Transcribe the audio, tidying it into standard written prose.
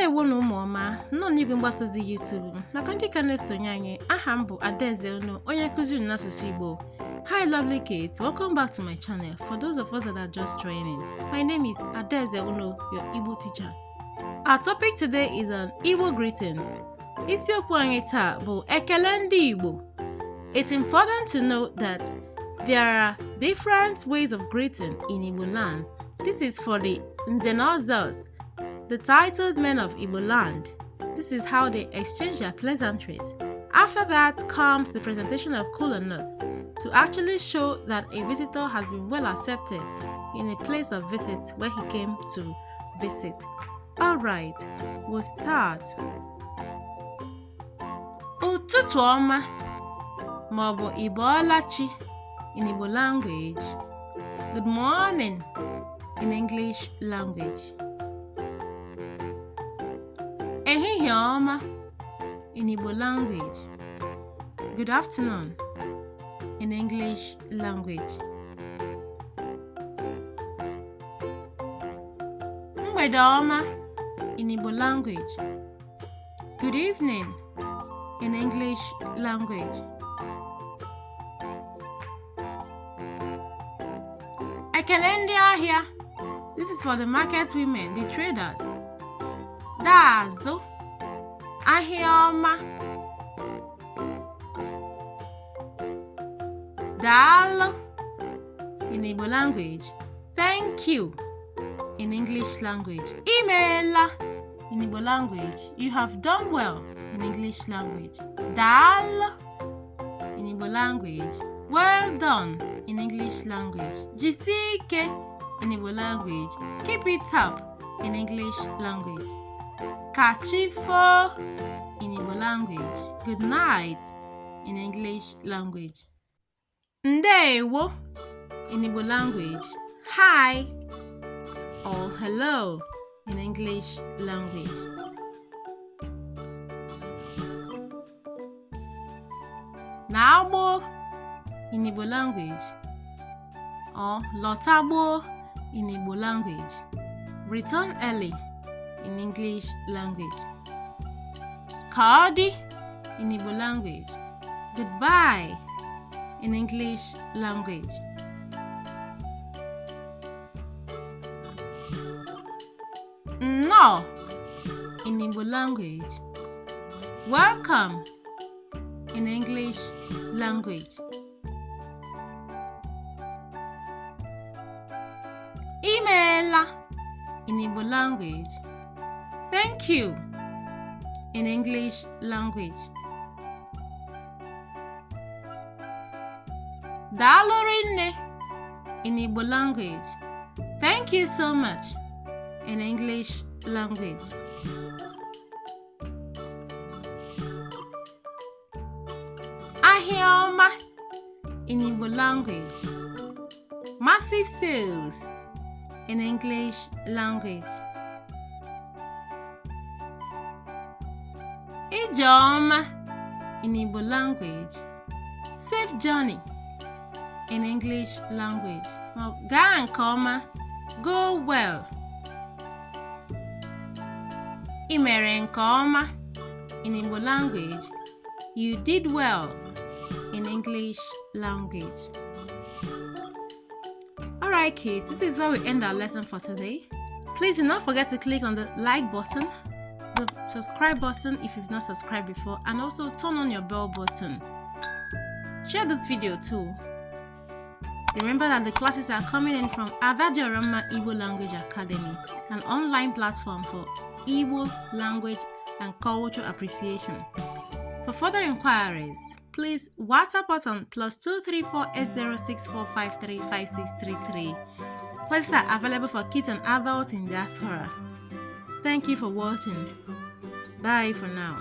Ndewo na ụmụọma nọ n'igwe mgbasa ozi YouTube maka ndị ka na-esonye anyị. Aha m bụ Adaeze Unu, onye nkụzi n'asụsụ Igbo. Hi lovely kids, welcome back to my channel. For those of us that are just joining, my name is Adaeze Unu, your Igbo teacher. Our topic today is an Igbo Greetings. Isiokwu anyị taa bụ Ekele ndị Igbo. It's important to note that there are different ways of greeting in Igbo land. This is for the Nze na Ozos, the titled men of Igbo land. This is how they exchange their pleasantries. After that comes the presentation of kola nuts to actually show that a visitor has been well accepted in a place of visit where he came to visit. Alright, we'll start. Ụtụtụ ọma maọbụ Ịbọọlachi in Igbo language. Good morning in English language. Ehihie ọma in Igbo language. Good afternoon in English language. Mgbede ọma in Igbo language. Good evening in English language. Ekele ndị ahịa. This is for the market women, the traders. Dazụ, ahịa ọma. Daalụ in Igbo language. Thank you in English language. Imeela in Igbo language. You have done well in English language. Daalụ in Igbo language. Well done in English language. Jisike in Igbo language. Keep it up in English language. Kachifo in Igbo language. Good night in English language. Ndewo in Igbo language. Hi or hello in English language. Naagbo in Igbo language or lọtagbo in Igbo language. Return early in English language. Kaadi in Igbo language. Goodbye in English language. No in Igbo language. Welcome in English language. Imeela in Igbo language. Thank you in English language. Daalụ rinne in Igbo language. Thank you so much in English language. Ahịa ọma in Igbo language. Massive sales in English language. Ije ọma in Igbo language. Safe journey in English language. Gaa nke ọma, go well. Ị mere nke ọma in Igbo language. You did well in English language. Alright kids, this is where we end our lesson for today. Please do not forget to click on the like button, the subscribe button if you've not subscribed before, and also turn on your bell button. Share this video too. Remember that the classes are coming in from Avadiorama Igbo Language Academy, an online platform for Igbo language and culture appreciation. For further inquiries, please WhatsApp us on +234 806453 5633. Classes are available for kids and adults in diaspora. Thank you for watching. Bye for now.